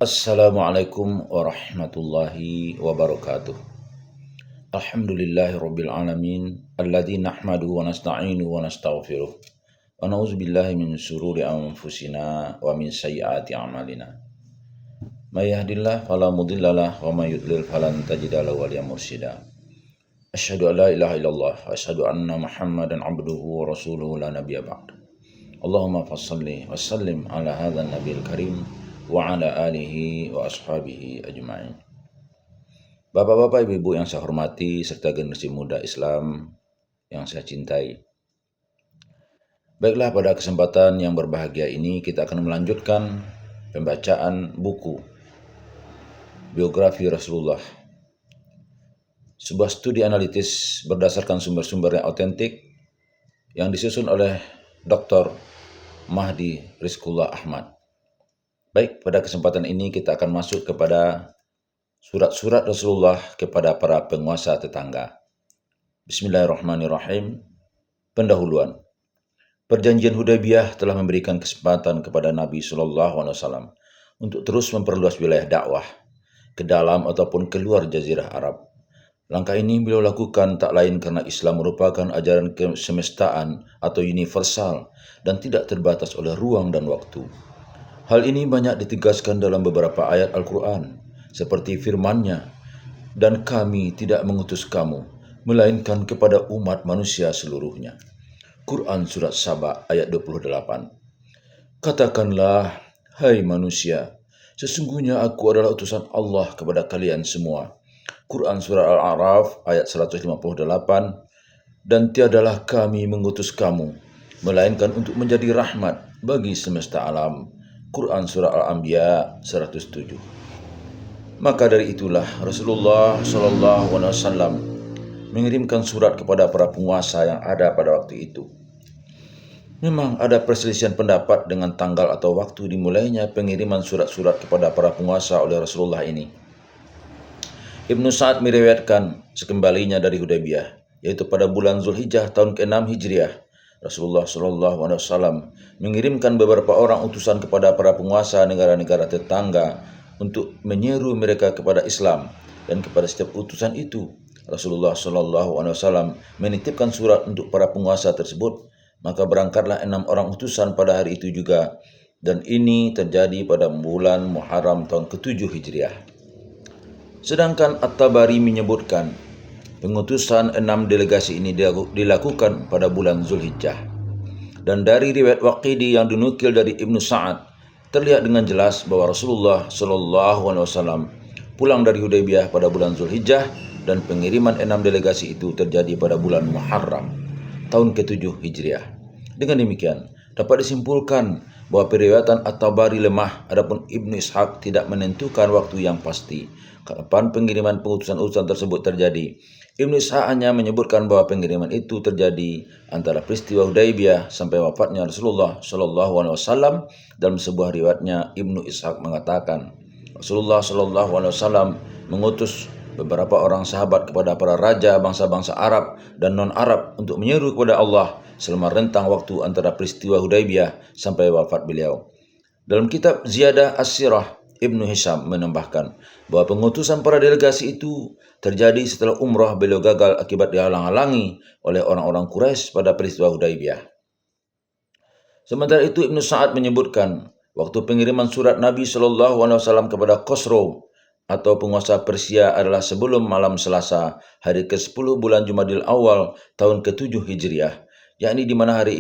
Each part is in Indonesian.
Assalamualaikum warahmatullahi wabarakatuh. Alhamdulillahi rabbil alamin alladzi nahmaduhu wa nasta'inu wa nastaghfiruh wa na'udzu billahi min syururi anfusina wa min sayyiati a'malina. May yahdihillahu fala mudhillalah wa may yudlil falan tajida lahu waliyyan mursyida. Asyhadu an la ilaha illallah wa asyhadu anna Muhammadan abduhu wa rasuluhu la nabiyya ba'd. Allahumma fassalli wa sallim ala hadzal nabiyil karim wa ala alihi wa ashabihi ajma'in. Bapak-bapak, ibu-ibu yang saya hormati serta generasi muda Islam yang saya cintai. Baiklah, pada kesempatan yang berbahagia ini kita akan melanjutkan pembacaan buku biografi Rasulullah. Sebuah studi analitis berdasarkan sumber-sumber yang otentik yang disusun oleh Dr. Mahdi Rizqullah Ahmad. Baik, pada kesempatan ini kita akan masuk kepada surat-surat Rasulullah kepada para penguasa tetangga. Bismillahirrahmanirrahim. Pendahuluan. Perjanjian Hudaybiyah telah memberikan kesempatan kepada Nabi SAW untuk terus memperluas wilayah dakwah ke dalam ataupun keluar Jazirah Arab. Langkah ini beliau lakukan tak lain karena Islam merupakan ajaran kesemestaan atau universal dan tidak terbatas oleh ruang dan waktu. Hal ini banyak ditegaskan dalam beberapa ayat Al-Quran, seperti firman-Nya, "Dan kami tidak mengutus kamu, melainkan kepada umat manusia seluruhnya." Quran Surat Saba ayat 28. Katakanlah, hai manusia, sesungguhnya aku adalah utusan Allah kepada kalian semua. Quran Surah Al-A'raf ayat 158. Dan tiadalah kami mengutus kamu, melainkan untuk menjadi rahmat bagi semesta alam. Quran Surah Al-Anbiya 107. Maka dari itulah Rasulullah SAW mengirimkan surat kepada para penguasa yang ada pada waktu itu. Memang ada perselisihan pendapat dengan tanggal atau waktu dimulainya pengiriman surat-surat kepada para penguasa oleh Rasulullah ini. Ibnu Sa'ad meriwayatkan sekembalinya dari Hudaybiyah, yaitu pada bulan Zulhijjah tahun ke-6 Hijriah, Rasulullah SAW mengirimkan beberapa orang utusan kepada para penguasa negara-negara tetangga untuk menyeru mereka kepada Islam, dan kepada setiap utusan itu Rasulullah SAW menitipkan surat untuk para penguasa tersebut. Maka berangkatlah 6 orang utusan pada hari itu juga, dan ini terjadi pada bulan Muharram tahun ke-7 Hijriah. Sedangkan At-Tabari menyebutkan pengutusan 6 delegasi ini dilakukan pada bulan Zulhijjah. Dan dari riwayat Waqidi yang dinukil dari Ibnu Sa'ad, terlihat dengan jelas bahwa Rasulullah SAW pulang dari Hudaybiyah pada bulan Zulhijjah, dan pengiriman 6 delegasi itu terjadi pada bulan Muharram, tahun ke-7 Hijriah. Dengan demikian, dapat disimpulkan bahwa periwayatan At-Tabari lemah, adapun Ibnu Ishaq tidak menentukan waktu yang pasti kapan pengiriman pengutusan-utusan tersebut terjadi. Ibnu Ishaq hanya menyebutkan bahwa pengiriman itu terjadi antara peristiwa Hudaybiyah sampai wafatnya Rasulullah SAW. Dalam sebuah riwayatnya, Ibnu Ishaq mengatakan Rasulullah SAW mengutus beberapa orang sahabat kepada para raja bangsa-bangsa Arab dan non-Arab untuk menyeru kepada Allah selama rentang waktu antara peristiwa Hudaybiyah sampai wafat beliau. Dalam kitab Ziyadah As-Sirah, Ibnu Hisham menambahkan bahwa pengutusan para delegasi itu terjadi setelah umrah beliau gagal akibat dihalang-halangi oleh orang-orang Quraisy pada peristiwa Hudaybiyah. Sementara itu Ibnu Sa'ad menyebutkan waktu pengiriman surat Nabi SAW kepada Khosrow atau penguasa Persia adalah sebelum malam Selasa, hari ke-10 bulan Jumadil Awal tahun ke-7 Hijriah, yakni di mana hari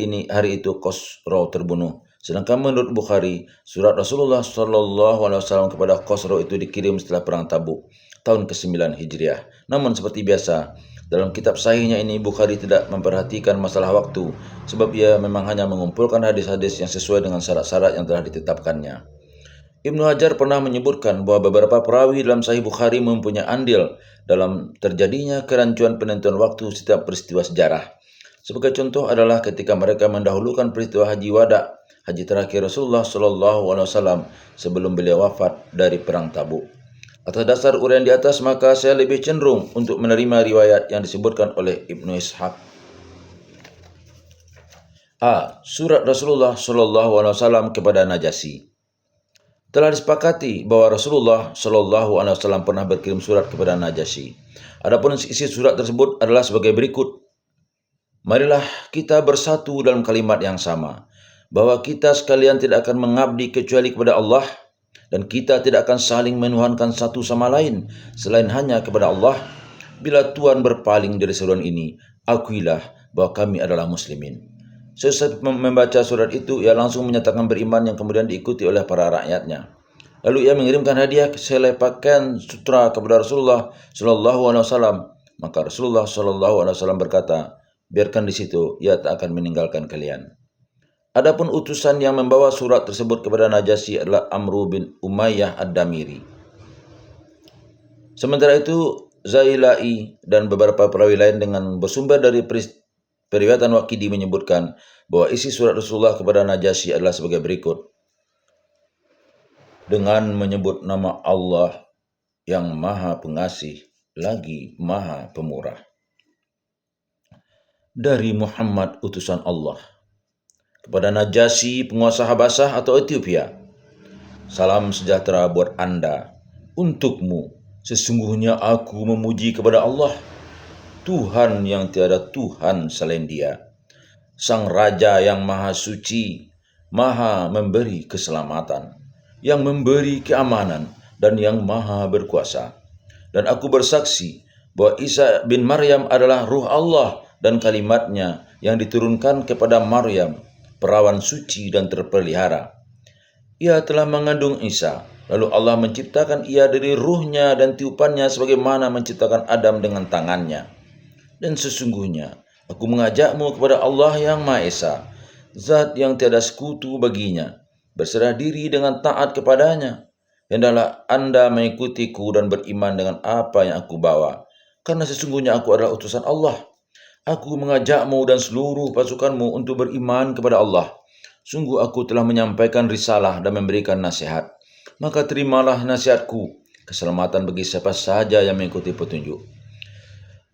itu Khosrow terbunuh. Sedangkan menurut Bukhari, surat Rasulullah SAW kepada Khosrow itu dikirim setelah perang Tabuk, tahun ke-9 Hijriah. Namun seperti biasa, dalam kitab sahihnya ini Bukhari tidak memperhatikan masalah waktu, sebab ia memang hanya mengumpulkan hadis-hadis yang sesuai dengan syarat-syarat yang telah ditetapkannya. Ibnu Hajar pernah menyebutkan bahwa beberapa perawi dalam Sahih Bukhari mempunyai andil dalam terjadinya kerancuan penentuan waktu setiap peristiwa sejarah. Sebagai contoh adalah ketika mereka mendahulukan peristiwa Haji Wada, haji terakhir Rasulullah SAW sebelum beliau wafat dari perang Tabuk. Atas dasar uraian di atas, maka saya lebih cenderung untuk menerima riwayat yang disebutkan oleh Ibnu Ishaq. A. Surat Rasulullah SAW kepada Najasyi. Telah disepakati bahwa Rasulullah Shallallahu Alaihi Wasallam pernah berkirim surat kepada Najasyi. Adapun isi surat tersebut adalah sebagai berikut. Marilah kita bersatu dalam kalimat yang sama, bahwa kita sekalian tidak akan mengabdi kecuali kepada Allah, dan kita tidak akan saling menuhankan satu sama lain selain hanya kepada Allah. Bila Tuhan berpaling dari seruan ini, akuilah bahwa kami adalah muslimin. Sesaat membaca surat itu, ia langsung menyatakan beriman yang kemudian diikuti oleh para rakyatnya. Lalu ia mengirimkan hadiah sehelai pakaian sutra kepada Rasulullah Shallallahu Alaihi Wasallam. Maka Rasulullah Shallallahu Alaihi Wasallam berkata, biarkan di situ, ia tak akan meninggalkan kalian. Adapun utusan yang membawa surat tersebut kepada Najasyi adalah Amru bin Umayyah Ad-Damiri. Sementara itu, Zailai dan beberapa perawi lain dengan bersumber dari periwayatan Waqidi menyebutkan bahwa isi surat Rasulullah kepada Najasyi adalah sebagai berikut. Dengan menyebut nama Allah yang Maha Pengasih lagi Maha Pemurah. Dari Muhammad utusan Allah kepada Najasyi penguasa Habasah atau Ethiopia. Salam sejahtera buat Anda. Untukmu, sesungguhnya aku memuji kepada Allah, Tuhan yang tiada Tuhan selain Dia, Sang Raja yang Maha Suci, Maha memberi keselamatan, yang memberi keamanan, dan yang Maha berkuasa. Dan aku bersaksi bahwa Isa bin Maryam adalah ruh Allah dan kalimatnya yang diturunkan kepada Maryam, perawan suci dan terpelihara. Ia telah mengandung Isa, lalu Allah menciptakan ia dari ruhnya dan tiupannya sebagaimana menciptakan Adam dengan tangannya. Dan sesungguhnya aku mengajakmu kepada Allah yang Maha Esa, Zat yang tiada sekutu baginya. Berserah diri dengan taat kepadanya. Hendaklah Anda mengikutiku dan beriman dengan apa yang aku bawa, karena sesungguhnya aku adalah utusan Allah. Aku mengajakmu dan seluruh pasukanmu untuk beriman kepada Allah. Sungguh aku telah menyampaikan risalah dan memberikan nasihat. Maka terimalah nasihatku, keselamatan bagi siapa saja yang mengikuti petunjuk.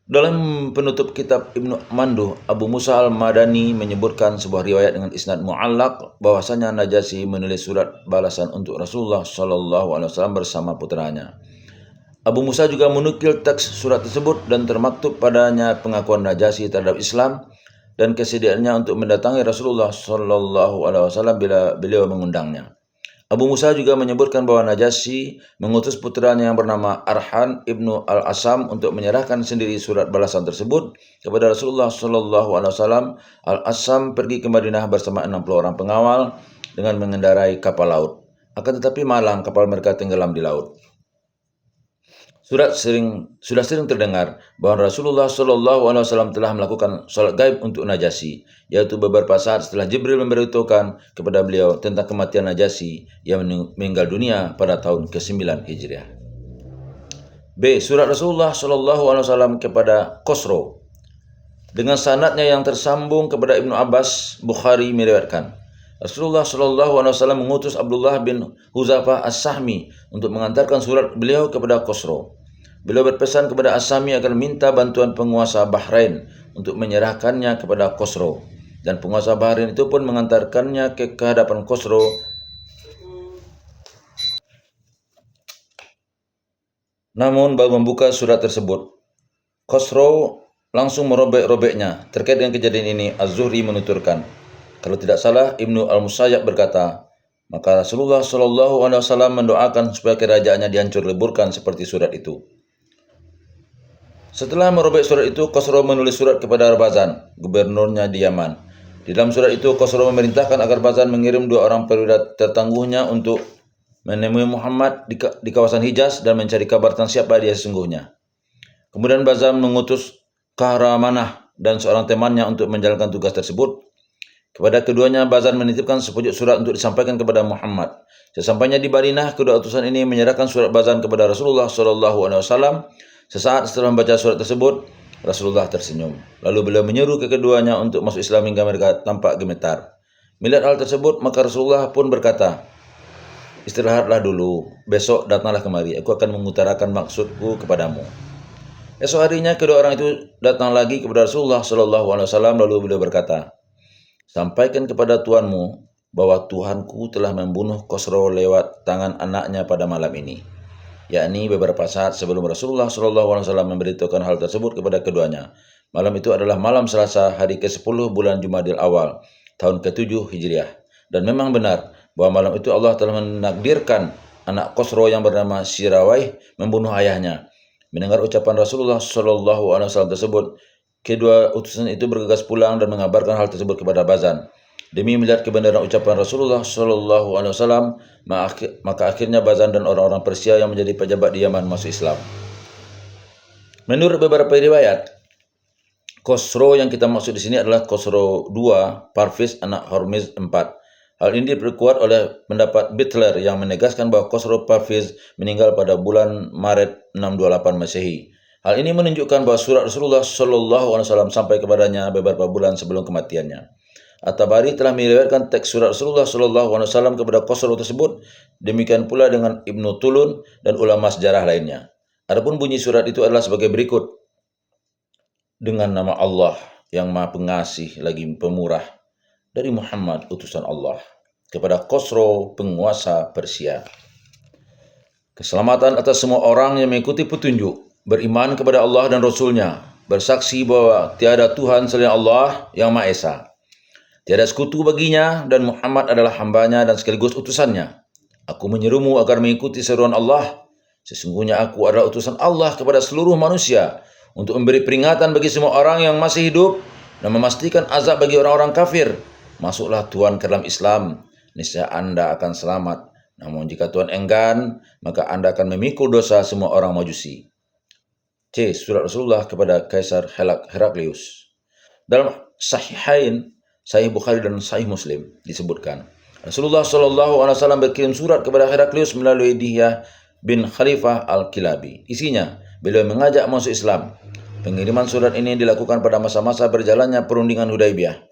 Dalam penutup kitab Ibnu Manduh, Abu Musa al-Madani menyebutkan sebuah riwayat dengan isnad mu'allaq bahwasanya Najasyi menulis surat balasan untuk Rasulullah Shallallahu Alaihi Wasallam bersama putranya. Abu Musa juga menukil teks surat tersebut dan termaktub padanya pengakuan Najasyi terhadap Islam dan kesediaannya untuk mendatangi Rasulullah Shallallahu Alaihi Wasallam bila beliau mengundangnya. Abu Musa juga menyebutkan bahwa Najasyi mengutus putranya yang bernama Arhan ibnu Al-Asam untuk menyerahkan sendiri surat balasan tersebut kepada Rasulullah Shallallahu Alaihi Wasallam. Al-Asam pergi ke Madinah bersama 60 orang pengawal dengan mengendarai kapal laut. Akan tetapi malang kapal mereka tenggelam di laut. Sudah sering terdengar bahwa Rasulullah Shallallahu Alaihi Wasallam telah melakukan salat gaib untuk Najasyi, yaitu beberapa saat setelah Jibril memberitahukan kepada beliau tentang kematian Najasyi yang meninggal dunia pada tahun ke-9 Hijriah. B. Surat Rasulullah Shallallahu Alaihi Wasallam kepada Khosrow. Dengan sanadnya yang tersambung kepada Ibnu Abbas, Bukhari meriwayatkan, Rasulullah Shallallahu Alaihi Wasallam mengutus Abdullah bin Huzafah As-Sahmi untuk mengantarkan surat beliau kepada Khosrow. Beliau berpesan kepada As-Sahmi agar minta bantuan penguasa Bahrain untuk menyerahkannya kepada Khosrow. Dan penguasa Bahrain itu pun mengantarkannya ke hadapan Khosrow. Namun baru membuka surat tersebut, Khosrow langsung merobek-robeknya. Terkait dengan kejadian ini, Az-Zuhri menuturkan, kalau tidak salah Ibnu Al-Musayyab berkata, maka Rasulullah Shallallahu Alaihi Wasallam mendoakan supaya kerajaannya dihancur leburkan seperti surat itu. Setelah merobek surat itu, Khosrow menulis surat kepada Bazan, gubernurnya di Yaman. Di dalam surat itu, Khosrow memerintahkan agar Bazan mengirim 2 orang perwira tertangguhnya untuk menemui Muhammad di kawasan Hijaz dan mencari kabar tentang siapa dia sesungguhnya. Kemudian Bazan mengutus Kahramanah dan seorang temannya untuk menjalankan tugas tersebut. Kepada keduanya, Bazan menitipkan sepucuk surat untuk disampaikan kepada Muhammad. Sesampainya di Madinah, kedua utusan ini menyerahkan surat Bazan kepada Rasulullah Shallallahu Alaihi Wasallam. Sesaat setelah membaca surat tersebut, Rasulullah tersenyum. Lalu beliau menyuruh ke keduanya untuk masuk Islam hingga mereka tampak gemetar. Melihat hal tersebut, maka Rasulullah pun berkata, istirahatlah dulu, besok datanglah kemari, aku akan mengutarakan maksudku kepadamu. Esok harinya kedua orang itu datang lagi kepada Rasulullah Shallallahu Alaihi Wasallam, lalu beliau berkata, sampaikan kepada tuanmu bahwa Tuhanku telah membunuh Khosrow lewat tangan anaknya pada malam ini, yakni beberapa saat sebelum Rasulullah SAW memberitahukan hal tersebut kepada keduanya. Malam itu adalah malam Selasa, hari ke-10 bulan Jumadil Awal, tahun ke-7 Hijriah. Dan memang benar bahwa malam itu Allah telah menakdirkan anak Khosrow yang bernama Syirawaih membunuh ayahnya. Mendengar ucapan Rasulullah SAW tersebut, kedua utusan itu bergegas pulang dan mengabarkan hal tersebut kepada Bazan. Demi melihat kebenaran ucapan Rasulullah SAW, maka akhirnya Bazan dan orang-orang Persia yang menjadi pejabat di Yaman masuk Islam. Menurut beberapa riwayat, Khosrow yang kita maksud di sini adalah Khosrow II, Parviz anak Hormizd IV. Hal ini diperkuat oleh pendapat Butler yang menegaskan bahwa Khosrow Parviz meninggal pada bulan Maret 628 Masehi. Hal ini menunjukkan bahwa surat Rasulullah SAW sampai kepadanya beberapa bulan sebelum kematiannya. At-Tabari telah meriwayatkan teks surat Rasulullah SAW kepada Khosrow tersebut, demikian pula dengan Ibnu Tulun dan ulama sejarah lainnya. Adapun bunyi surat itu adalah sebagai berikut. Dengan nama Allah yang Maha Pengasih lagi Pemurah, dari Muhammad utusan Allah kepada Khosrow penguasa Persia. Keselamatan atas semua orang yang mengikuti petunjuk, beriman kepada Allah dan Rasul-Nya, bersaksi bahwa tiada Tuhan selain Allah yang Maha Esa, tiada sekutu baginya, dan Muhammad adalah hamba-Nya dan sekaligus utusan-Nya. Aku menyerumu agar mengikuti seruan Allah. Sesungguhnya aku adalah utusan Allah kepada seluruh manusia untuk memberi peringatan bagi semua orang yang masih hidup dan memastikan azab bagi orang-orang kafir. Masuklah Tuhan ke dalam Islam, niscaya Anda akan selamat. Namun jika Tuhan enggan, maka Anda akan memikul dosa semua orang Majusi. C. Surat Rasulullah kepada Kaisar Heraklius. Dalam Sahihain, Sahih Bukhari dan Sahih Muslim disebutkan, Rasulullah SAW berkirim surat kepada Heraklius melalui Dihyah bin Khalifah Al-Kilabi. Isinya, beliau mengajak masuk Islam. Pengiriman surat ini dilakukan pada masa-masa berjalannya perundingan Hudaibiyah.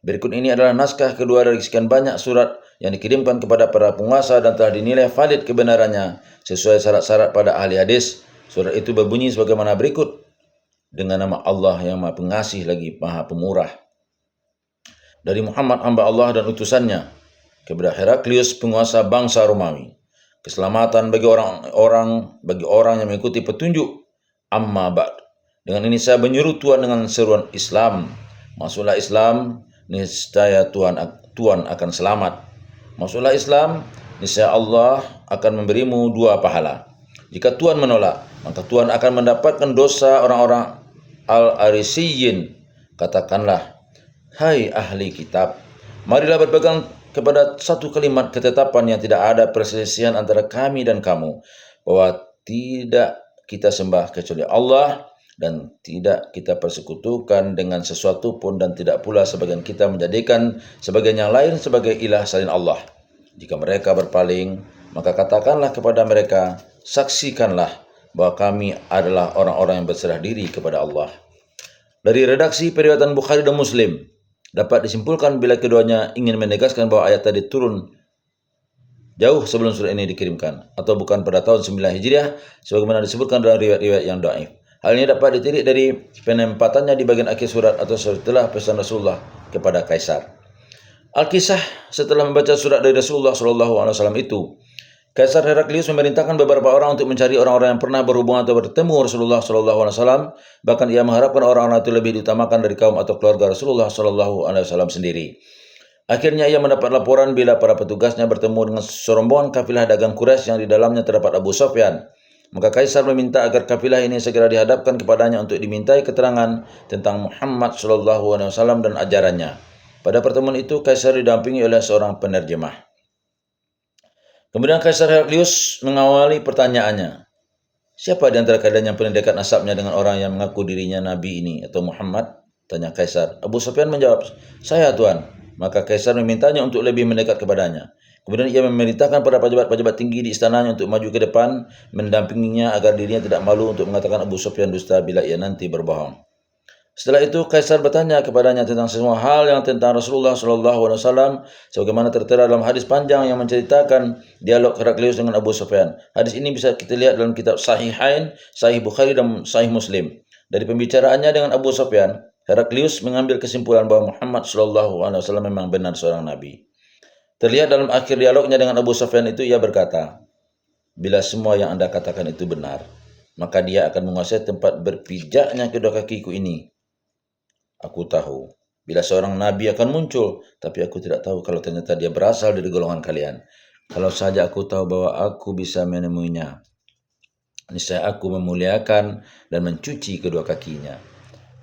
Berikut ini adalah naskah kedua dari sekian banyak surat yang dikirimkan kepada para penguasa dan telah dinilai valid kebenarannya sesuai syarat-syarat pada ahli hadis. Surat itu berbunyi sebagaimana berikut. Dengan nama Allah yang Maha Pengasih lagi Maha Pemurah. Dari Muhammad hamba Allah dan utusannya kepada Heraklius penguasa bangsa Romawi. Keselamatan bagi orang yang mengikuti petunjuk. Amma ba'd. Dengan ini saya menyuruh Tuhan dengan seruan Islam. Masuklah Islam, niscaya Tuhan akan selamat. Masuklah Islam, niscaya Allah akan memberimu 2 pahala. Jika Tuhan menolak, maka Tuhan akan mendapatkan dosa orang-orang Al-Arisiyin. Katakanlah, hai ahli kitab, marilah berpegang kepada satu kalimat ketetapan yang tidak ada perselisihan antara kami dan kamu, bahwa tidak kita sembah kecuali Allah dan tidak kita persekutukan dengan sesuatu pun, dan tidak pula sebagian kita menjadikan sebagian yang lain sebagai ilah selain Allah. Jika mereka berpaling, maka katakanlah kepada mereka, saksikanlah bahwa kami adalah orang-orang yang berserah diri kepada Allah. Dari redaksi periwayatan Bukhari dan Muslim, dapat disimpulkan bila keduanya ingin menegaskan bahwa ayat tadi turun jauh sebelum surat ini dikirimkan, atau bukan pada tahun 9 Hijriah sebagaimana disebutkan dalam riwayat-riwayat yang dhaif. Hal ini dapat ditilik dari penempatannya di bagian akhir surat atau setelah pesan Rasulullah kepada Kaisar. Al-Kisah, setelah membaca surat dari Rasulullah SAW itu, Kaisar Heraklius memerintahkan beberapa orang untuk mencari orang-orang yang pernah berhubungan atau bertemu Rasulullah SAW. Bahkan ia mengharapkan orang-orang itu lebih diutamakan dari kaum atau keluarga Rasulullah SAW sendiri. Akhirnya ia mendapat laporan bila para petugasnya bertemu dengan serombongan kafilah dagang Quraisy yang di dalamnya terdapat Abu Sufyan. Maka Kaisar meminta agar kafilah ini segera dihadapkan kepadanya untuk dimintai keterangan tentang Muhammad SAW dan ajarannya. Pada pertemuan itu, Kaisar didampingi oleh seorang penerjemah. Kemudian Kaisar Heraklius mengawali pertanyaannya. Siapa di antara kalian yang paling dekat nasabnya dengan orang yang mengaku dirinya Nabi ini atau Muhammad? Tanya Kaisar. Abu Sufyan menjawab, saya Tuan. Maka Kaisar memintanya untuk lebih mendekat kepadanya. Kemudian ia memerintahkan pada pejabat-pejabat tinggi di istananya untuk maju ke depan, mendampinginya agar dirinya tidak malu untuk mengatakan Abu Sufyan dusta bila ia nanti berbohong. Setelah itu Kaisar bertanya kepadanya tentang semua hal yang tentang Rasulullah SAW, sebagaimana tertera dalam hadis panjang yang menceritakan dialog Heraklius dengan Abu Sufyan. Hadis ini bisa kita lihat dalam kitab Sahihain, Sahih Bukhari dan Sahih Muslim. Dari pembicaraannya dengan Abu Sufyan, Heraklius mengambil kesimpulan bahwa Muhammad SAW memang benar seorang nabi. Terlihat dalam akhir dialognya dengan Abu Sufyan itu, ia berkata, bila semua yang Anda katakan itu benar, maka dia akan menguasai tempat berpijaknya kedua kakiku ini. Aku tahu bila seorang nabi akan muncul, tapi aku tidak tahu kalau ternyata dia berasal dari golongan kalian. Kalau saja aku tahu bahwa aku bisa menemuinya, niscaya aku memuliakan dan mencuci kedua kakinya.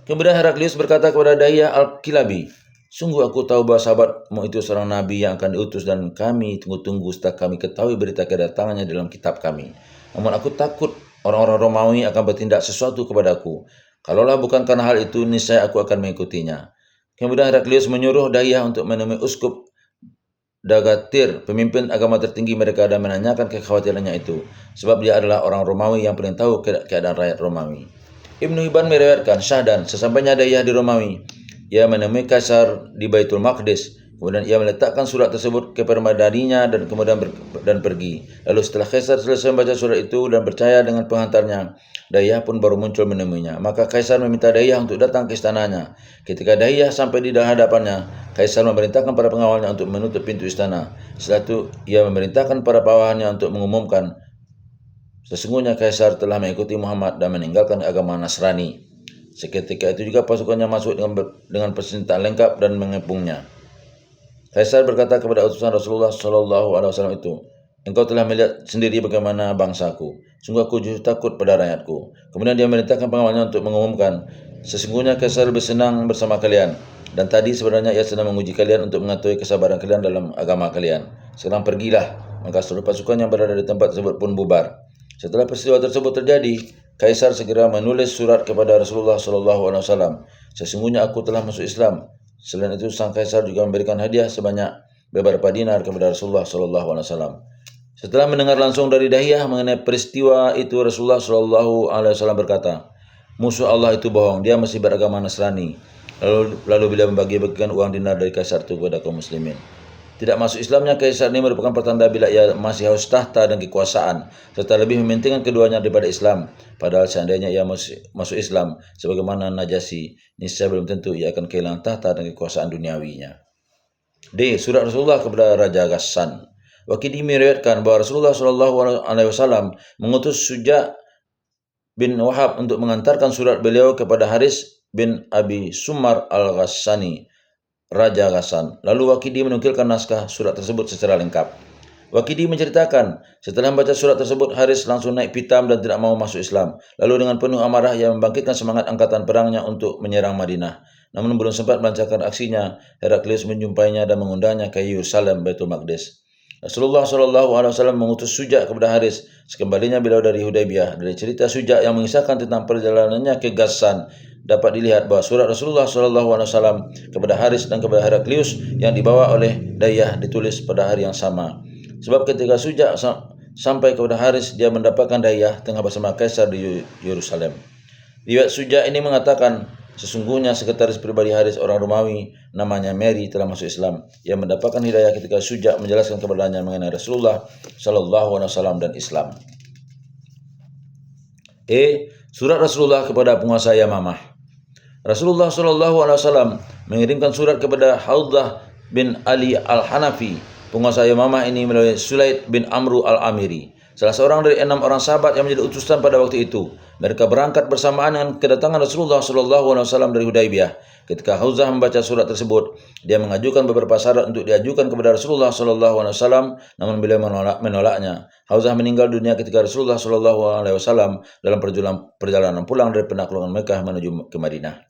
Kemudian Heraklius berkata kepada Dahiyah Al-Kilabi, sungguh aku tahu bahwa sahabatmu itu seorang nabi yang akan diutus dan kami tunggu-tunggu setelah kami ketahui berita kedatangannya dalam kitab kami. Namun aku takut orang-orang Romawi akan bertindak sesuatu kepadaku. Kalaulah bukan karena hal itu, niscaya aku akan mengikutinya. Kemudian Heraklius menyuruh Dahiyah untuk menemui uskup Dagatir, pemimpin agama tertinggi mereka, dan menanyakan kekhawatirannya itu, sebab dia adalah orang Romawi yang paling tahu keadaan rakyat Romawi. Ibnu Hibban meriwayatkan, Syahdan, sesampainya Dahiyah di Romawi, ia menemui Kaisar di Baitul Maqdis. Kemudian ia meletakkan surat tersebut ke permadaninya dan kemudian pergi. Lalu setelah Kaisar selesai membaca surat itu dan percaya dengan penghantarnya, Dahiyah pun baru muncul menemuinya. Maka Kaisar meminta Dahiyah untuk datang ke istananya. Ketika Dahiyah sampai di hadapannya, Kaisar memerintahkan para pengawalnya untuk menutup pintu istana. Setelah itu, ia memerintahkan para bawahannya untuk mengumumkan, sesungguhnya Kaisar telah mengikuti Muhammad dan meninggalkan agama Nasrani. Seketika itu juga pasukannya masuk dengan persenjataan lengkap dan mengepungnya. Kaisar berkata kepada utusan Rasulullah SAW itu, engkau telah melihat sendiri bagaimana bangsaku. Sungguh aku justru takut pada rakyatku. Kemudian dia memerintahkan pengawalnya untuk mengumumkan, sesungguhnya Kaisar lebih senang bersama kalian. Dan tadi sebenarnya ia sedang menguji kalian untuk mengetahui kesabaran kalian dalam agama kalian. Sekarang pergilah. Maka seluruh pasukan yang berada di tempat tersebut pun bubar. Setelah peristiwa tersebut terjadi, Kaisar segera menulis surat kepada Rasulullah SAW. Sesungguhnya aku telah masuk Islam. Selain itu, sang Kaisar juga memberikan hadiah sebanyak beberapa dinar kepada Rasulullah SAW. Setelah mendengar langsung dari Dahiyah mengenai peristiwa itu, Rasulullah SAW berkata, musuh Allah itu bohong, dia masih beragama Nasrani. Lalu beliau membagi-bagikan uang dinar dari Kaisar itu kepada kaum muslimin. Tidak masuk Islamnya Kaisar ini merupakan pertanda bila ia masih haus tahta dan kekuasaan, serta lebih mementingkan keduanya daripada Islam. Padahal seandainya ia masuk Islam, sebagaimana Najasyi, niscaya belum tentu ia akan kehilangan tahta dan kekuasaan duniawinya. D. Surat Rasulullah kepada Raja Ghassan. Waqidi meriwayatkan bahwa Rasulullah SAW mengutus Suja bin Wahab untuk mengantarkan surat beliau kepada Haris bin Abi Sumar al-Ghassani, Raja Ghassan. Lalu Waqidi menukilkan naskah surat tersebut secara lengkap. Waqidi menceritakan, setelah membaca surat tersebut, Haris langsung naik pitam dan tidak mau masuk Islam. Lalu dengan penuh amarah ia membangkitkan semangat angkatan perangnya untuk menyerang Madinah. Namun belum sempat melancarkan aksinya, Heraklius menjumpainya dan mengundangnya ke Yerusalem, Baitul Maqdis. Rasulullah SAW mengutus Suja kepada Haris sekembalinya beliau dari Hudaybiyah. Dari cerita Suja yang mengisahkan tentang perjalanannya ke Ghassan, dapat dilihat bahwa surat Rasulullah SAW kepada Haris dan kepada Heraklius yang dibawa oleh Dahiyah ditulis pada hari yang sama. Sebab ketika Suja sampai kepada Haris, dia mendapatkan Dahiyah tengah bersama Kaisar di Yerusalem. Riwayat Suja ini mengatakan, sesungguhnya sekretaris pribadi Haris, orang Romawi namanya Mary, telah masuk Islam. Ia mendapatkan hidayah ketika Suja menjelaskan kepadanya mengenai Rasulullah SAW dan Islam. Surat Rasulullah kepada penguasa Yamamah. Rasulullah SAW mengirimkan surat kepada Haudah bin Ali al-Hanafi. Penguasa Yamamah ini melalui Sulaid bin Amru al-Amiri, salah seorang dari 6 orang sahabat yang menjadi utusan pada waktu itu. Mereka berangkat bersamaan dengan kedatangan Rasulullah SAW dari Hudaybiyah. Ketika Hauzah membaca surat tersebut, dia mengajukan beberapa syarat untuk diajukan kepada Rasulullah SAW, namun beliau menolaknya. Hauzah meninggal dunia ketika Rasulullah SAW dalam perjalanan pulang dari penaklukan Mekah menuju ke Madinah.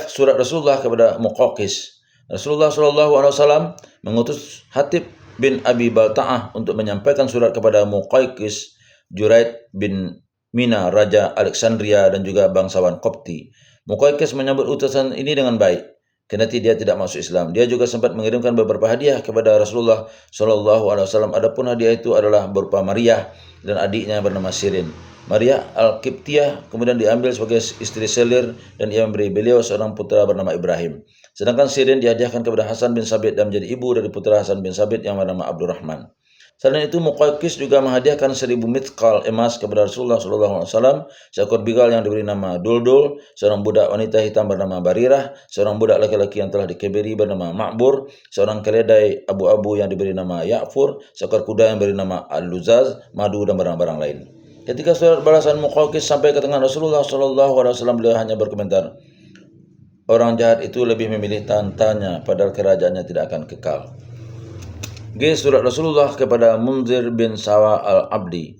Surat Rasulullah kepada Muqawqis. Rasulullah SAW mengutus Hatib bin Abi Balta'ah untuk menyampaikan surat kepada Muqawqis, Juraid bin Mina, Raja Alexandria dan juga bangsawan Qopti. Muqawqis menyambut utusan ini dengan baik, kendati dia tidak masuk Islam. Dia juga sempat mengirimkan beberapa hadiah kepada Rasulullah SAW. Adapun hadiah itu adalah berupa Maryah dan adiknya bernama Sirin. Maryah Al-Qibtiyah kemudian diambil sebagai istri Selir dan ia memberi beliau seorang putra bernama Ibrahim. Sedangkan Sirin dihadiahkan kepada Hasan bin Sabit dan menjadi ibu dari putra Hasan bin Sabit yang bernama Abdurrahman. Selain itu, Muqawqis juga menghadiahkan 1000 mithqal emas kepada Rasulullah SAW, seekor bigal yang diberi nama Duldul, seorang budak wanita hitam bernama Barirah, seorang budak laki-laki yang telah dikebiri bernama Ma'bur, seorang keledai abu-abu yang diberi nama Ya'fur, seekor kuda yang diberi nama Al-Luzaz, madu dan barang-barang lain. Ketika surat balasan Muqawqis sampai ke tangan Rasulullah SAW, beliau hanya berkomentar, orang jahat itu lebih memilih tantanya, padahal kerajaannya tidak akan kekal. Surat Rasulullah kepada Munzir bin Sawa al-Abdi.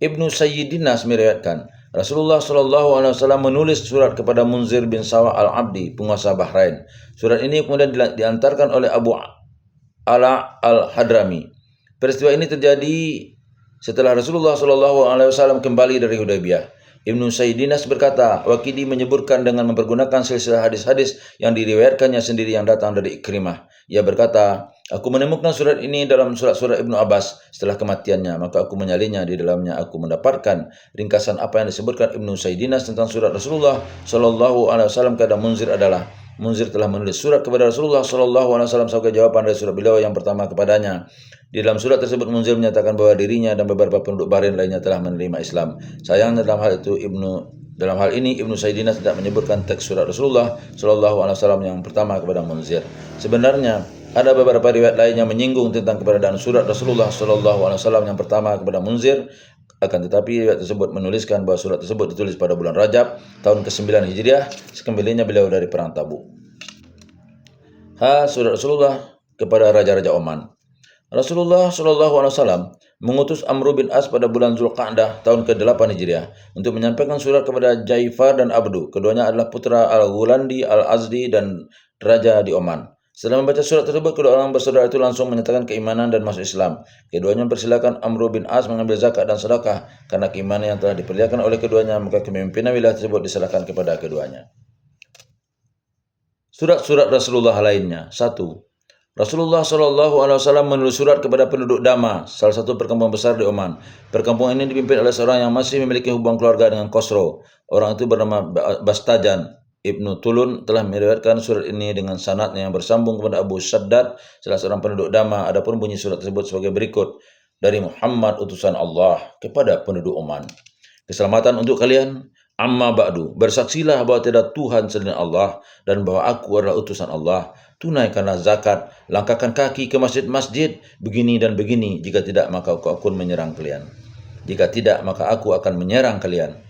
Ibnu Sayyidinas meriwayatkan, Rasulullah SAW menulis surat kepada Munzir bin Sawa al-Abdi, penguasa Bahrain. Surat ini kemudian diantarkan oleh Abu Ala al-Hadrami. Peristiwa ini terjadi setelah Rasulullah SAW kembali dari Hudaybiyah. Ibnu Sayyidinas berkata, Waqidi menyebutkan dengan mempergunakan silsilah hadis-hadis yang diriwayatkannya sendiri yang datang dari Ikrimah. Ia berkata, aku menemukan surat ini dalam surat-surat Ibnu Abbas setelah kematiannya, maka aku menyalinya. Di dalamnya aku mendapatkan ringkasan apa yang disebutkan Ibnu Sayyidinas tentang surat Rasulullah SAW kepada Munzir adalah, Munzir telah menulis surat kepada Rasulullah SAW sebagai jawaban dari surat beliau yang pertama kepadanya. Di dalam surat tersebut Munzir menyatakan bahwa dirinya dan beberapa penduduk Bahrain lainnya telah menerima Islam. Sayangnya dalam hal ini Ibnu Sayyidinas tidak menyebutkan teks surat Rasulullah SAW yang pertama kepada Munzir. Sebenarnya ada beberapa riwayat lain yang menyinggung tentang keberadaan surat Rasulullah SAW yang pertama kepada Munzir. Akan tetapi riwayat tersebut menuliskan bahwa surat tersebut ditulis pada bulan Rajab tahun ke-9 Hijriah, sekembalinya beliau dari perang Tabuk. Surat Rasulullah kepada Raja-Raja Oman. Rasulullah SAW mengutus Amr bin As pada bulan Zulqa'dah tahun ke-8 Hijriah untuk menyampaikan surat kepada Jaifar dan Abdu. Keduanya adalah putra Al-Ghulandi, Al-Azdi dan Raja di Oman. Setelah membaca surat tersebut, kedua orang bersaudara itu langsung menyatakan keimanan dan masuk Islam. Keduanya mempersilakan Amr bin As mengambil zakat dan sedekah karena keimanan yang telah diperlihatkan oleh keduanya, maka kepemimpinan wilayah tersebut diserahkan kepada keduanya. Surat-surat Rasulullah lainnya. 1. Rasulullah SAW menulis surat kepada penduduk Dama, salah satu perkampungan besar di Oman. Perkampungan ini dipimpin oleh seorang yang masih memiliki hubungan keluarga dengan Khosrow. Orang itu bernama Bastajan. Ibnu Tulun telah meriwayatkan surat ini dengan sanadnya yang bersambung kepada Abu Shaddad, salah seorang penduduk Dama. Adapun bunyi surat tersebut sebagai berikut. Dari Muhammad utusan Allah kepada penduduk Oman. Keselamatan untuk kalian. Amma ba'du, bersaksilah bahwa tiada Tuhan selain Allah dan bahwa aku adalah utusan Allah. Tunaikanlah zakat, langkahkan kaki ke masjid-masjid, begini dan begini. Jika tidak, maka aku akan menyerang kalian. Jika tidak, maka aku akan menyerang kalian.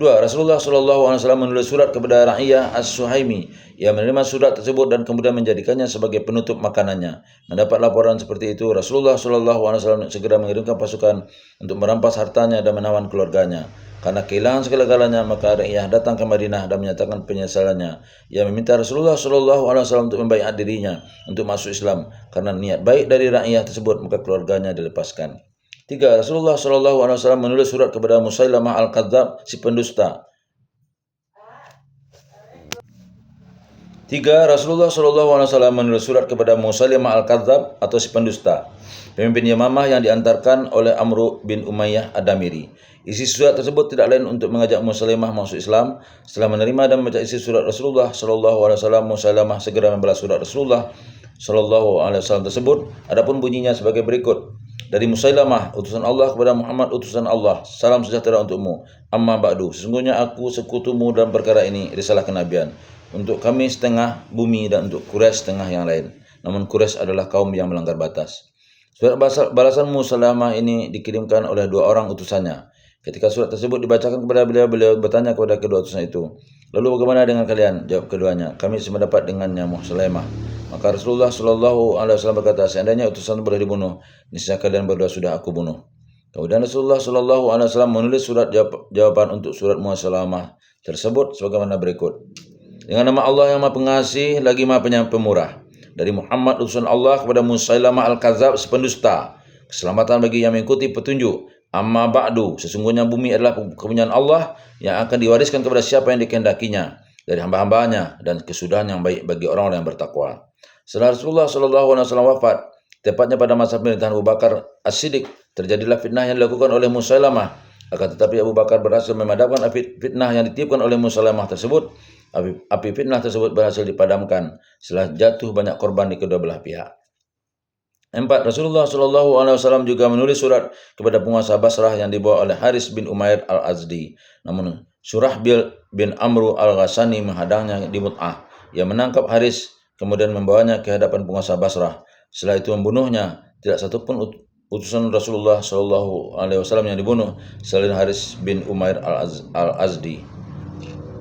2. Rasulullah SAW menulis surat kepada Ra'iyah As-Suhaimi. Ia menerima surat tersebut dan kemudian menjadikannya sebagai penutup makanannya. Mendapat laporan seperti itu, Rasulullah SAW segera mengirimkan pasukan untuk merampas hartanya dan menawan keluarganya. Karena kehilangan segala-galanya, maka Ra'iyah datang ke Madinah dan menyatakan penyesalannya. Ia meminta Rasulullah SAW untuk membaiat dirinya untuk masuk Islam. Karena niat baik dari Ra'iyah tersebut, maka keluarganya dilepaskan. 3. Rasulullah SAW menulis surat kepada Musailamah al-Kadzab, si pendusta. 3. Rasulullah SAW menulis surat kepada Musailamah al-Kadzab atau si pendusta, pemimpin Yamamah yang diantarkan oleh Amr bin Umayyah Ad-Damiri. Isi surat tersebut tidak lain untuk mengajak Musailamah masuk Islam. Setelah menerima dan membaca isi surat Rasulullah SAW, Musailamah segera membalas surat Rasulullah SAW tersebut. Adapun bunyinya sebagai berikut. Dari Musailamah, utusan Allah kepada Muhammad, utusan Allah. Salam sejahtera untukmu. Amma ba'du, sesungguhnya aku sekutumu dalam perkara ini, risalah kenabian. Untuk kami setengah bumi dan untuk Quraisy setengah yang lain. Namun Quraisy adalah kaum yang melanggar batas. Surat balasan Musailamah ini dikirimkan oleh 2 orang utusannya. Ketika surat tersebut dibacakan kepada beliau, beliau bertanya kepada kedua utusan itu, lalu bagaimana dengan kalian? Jawab keduanya, kami sependapat dengannya Musailamah. Maka Rasulullah SAW berkata, seandainya utusan boleh dibunuh, niscaya kalian berdua sudah aku bunuh. Kemudian Rasulullah SAW menulis surat jawaban untuk surat Musailamah tersebut sebagaimana berikut. Dengan nama Allah yang Maha Pengasih lagi Maha Pemurah. Dari Muhammad utusan Allah kepada Musailamah al-Kadzab, pendusta. Keselamatan bagi yang mengikuti petunjuk. Amma ba'du, sesungguhnya bumi adalah kepunyaan Allah yang akan diwariskan kepada siapa yang dikehendakinya dari hamba-hambanya, dan kesudahan yang baik bagi orang-orang yang bertakwa. Setelah Rasulullah SAW wafat, tepatnya pada masa pemerintahan Abu Bakar As-Siddiq, terjadilah fitnah yang dilakukan oleh Musailamah. Akan tetapi Abu Bakar berhasil memadamkan api fitnah yang ditiupkan oleh Musailamah tersebut. Api fitnah tersebut berhasil dipadamkan setelah jatuh banyak korban di kedua belah pihak. 4. Rasulullah Shallallahu Alaihi Wasallam juga menulis surat kepada penguasa Basrah yang dibawa oleh Haris bin Umair al-Azdi. Namun Surahbil bin Amru al-Ghassani menghadangnya di Mut'ah. Ia menangkap Haris, kemudian membawanya ke hadapan penguasa Basrah. Setelah itu membunuhnya. Tidak satupun utusan Rasulullah Shallallahu Alaihi Wasallam yang dibunuh selain Haris bin Umair al-Azdi.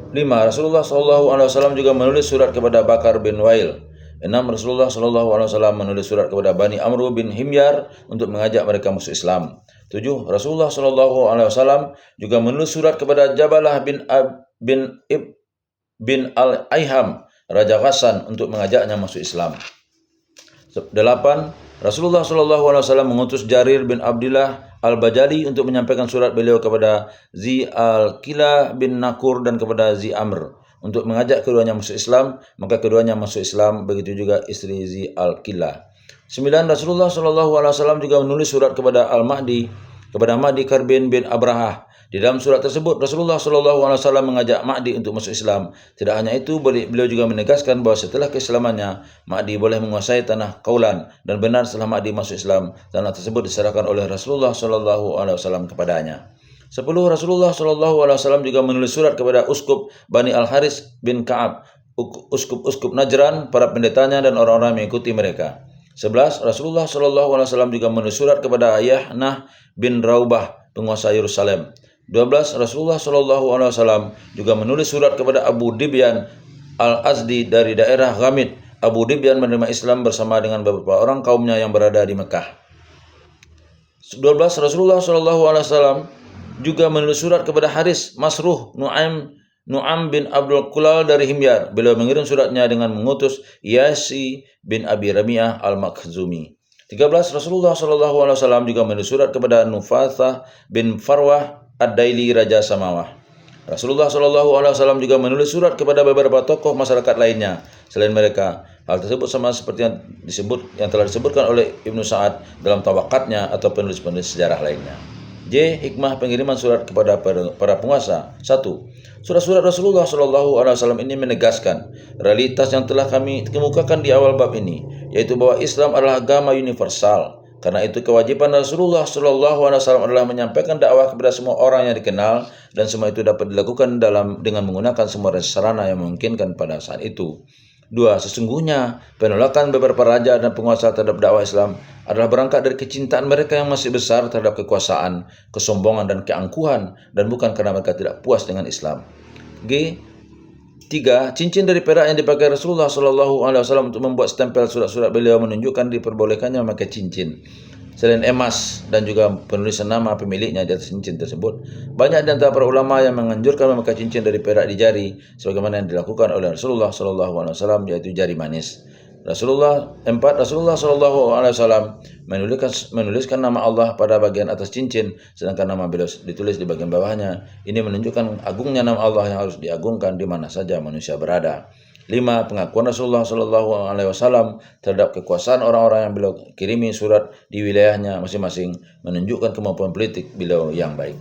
5. Rasulullah Shallallahu Alaihi Wasallam juga menulis surat kepada Bakar bin Wail. 6. Rasulullah Shallallahu Alaihi Wasallam menulis surat kepada Bani Amru bin Himyar untuk mengajak mereka masuk Islam. 7. Rasulullah Shallallahu Alaihi Wasallam juga menulis surat kepada Jabalah bin al-Aiham, Raja Ghassan, untuk mengajaknya masuk Islam. 8. Rasulullah Shallallahu Alaihi Wasallam mengutus Jarir bin Abdullah al-Bajali untuk menyampaikan surat beliau kepada Zi al-Kila bin Nakur dan kepada Zi Amr untuk mengajak keduanya masuk Islam. Maka keduanya masuk Islam, begitu juga istri Zi al-Kila. 9. Rasulullah Shallallahu Alaihi Wasallam juga menulis surat kepada Mahdi Karbin bin Abrahah. Di dalam surat tersebut, Rasulullah Shallallahu Alaihi Wasallam mengajak Mahdi untuk masuk Islam. Tidak hanya itu, beliau juga menegaskan bahwa setelah keislamannya, Mahdi boleh menguasai tanah Kaulan, dan benar setelah Mahdi masuk Islam, tanah tersebut diserahkan oleh Rasulullah Shallallahu Alaihi Wasallam kepadanya. 10. Rasulullah Shallallahu Alaihi Wasallam juga menulis surat kepada uskup Bani Al-Haris bin Ka'ab, uskup Najran, para pendetanya dan orang-orang yang mengikuti mereka. 11. Rasulullah Shallallahu Alaihi Wasallam juga menulis surat kepada Yahnah bin Raubah, penguasa Yerusalem. 12. Rasulullah Shallallahu Alaihi Wasallam juga menulis surat kepada Abu Dibyan al-Azdi dari daerah Ghamid. Abu Dibyan menerima Islam bersama dengan beberapa orang kaumnya yang berada di Mekah. 12. Rasulullah Shallallahu Alaihi Wasallam juga menulis surat kepada Haris Masruh Nu'am bin Abdul Kulal dari Himyar. Beliau mengirim suratnya dengan mengutus Yasi bin Abi Ramiyah al-Makhzumi. 13. Rasulullah Shallallahu Alaihi Wasallam juga menulis surat kepada Nufathah bin Farwah Ad-Daili, Raja Samawah. Rasulullah Shallallahu Alaihi Wasallam juga menulis surat kepada beberapa tokoh masyarakat lainnya selain mereka. Hal tersebut sama seperti yang telah disebutkan oleh Ibnu Sa'ad dalam Tabaqatnya atau penulis-penulis sejarah lainnya. J. Hikmah pengiriman surat kepada para penguasa. 1. Surat-surat Rasulullah Shallallahu Alaihi Wasallam ini menegaskan realitas yang telah kami kemukakan di awal bab ini, yaitu bahwa Islam adalah agama universal. Karena itu kewajiban Rasulullah Shallallahu Alaihi Wasallam adalah menyampaikan dakwah kepada semua orang yang dikenal, dan semua itu dapat dilakukan dengan menggunakan semua sarana yang memungkinkan pada saat itu. 2. Sesungguhnya penolakan beberapa raja dan penguasa terhadap dakwah Islam adalah berangkat dari kecintaan mereka yang masih besar terhadap kekuasaan, kesombongan dan keangkuhan, dan bukan karena mereka tidak puas dengan Islam. G. 3. Cincin dari perak yang dipakai Rasulullah Shallallahu Alaihi Wasallam untuk membuat stempel surat-surat beliau menunjukkan diperbolehkannya memakai cincin selain emas, dan juga penulisan nama pemiliknya di atas cincin tersebut. Banyak di antara para ulama yang menganjurkan memakai cincin dari perak di jari, sebagaimana yang dilakukan oleh Rasulullah Shallallahu Alaihi Wasallam, yaitu jari manis. 4. Rasulullah Shallallahu Alaihi Wasallam menuliskan nama Allah pada bagian atas cincin, sedangkan nama beliau ditulis di bagian bawahnya. Ini menunjukkan agungnya nama Allah yang harus diagungkan di mana saja manusia berada. 5. Pengakuan Rasulullah Shallallahu Alaihi Wasallam terhadap kekuasaan orang-orang yang beliau kirimi surat di wilayahnya masing-masing menunjukkan kemampuan politik beliau yang baik.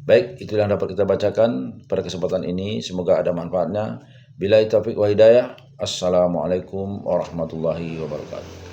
Baik, itulah yang dapat kita bacakan pada kesempatan ini. Semoga ada manfaatnya. Billahi taufiq wa hidayah. Assalamualaikum warahmatullahi wabarakatuh.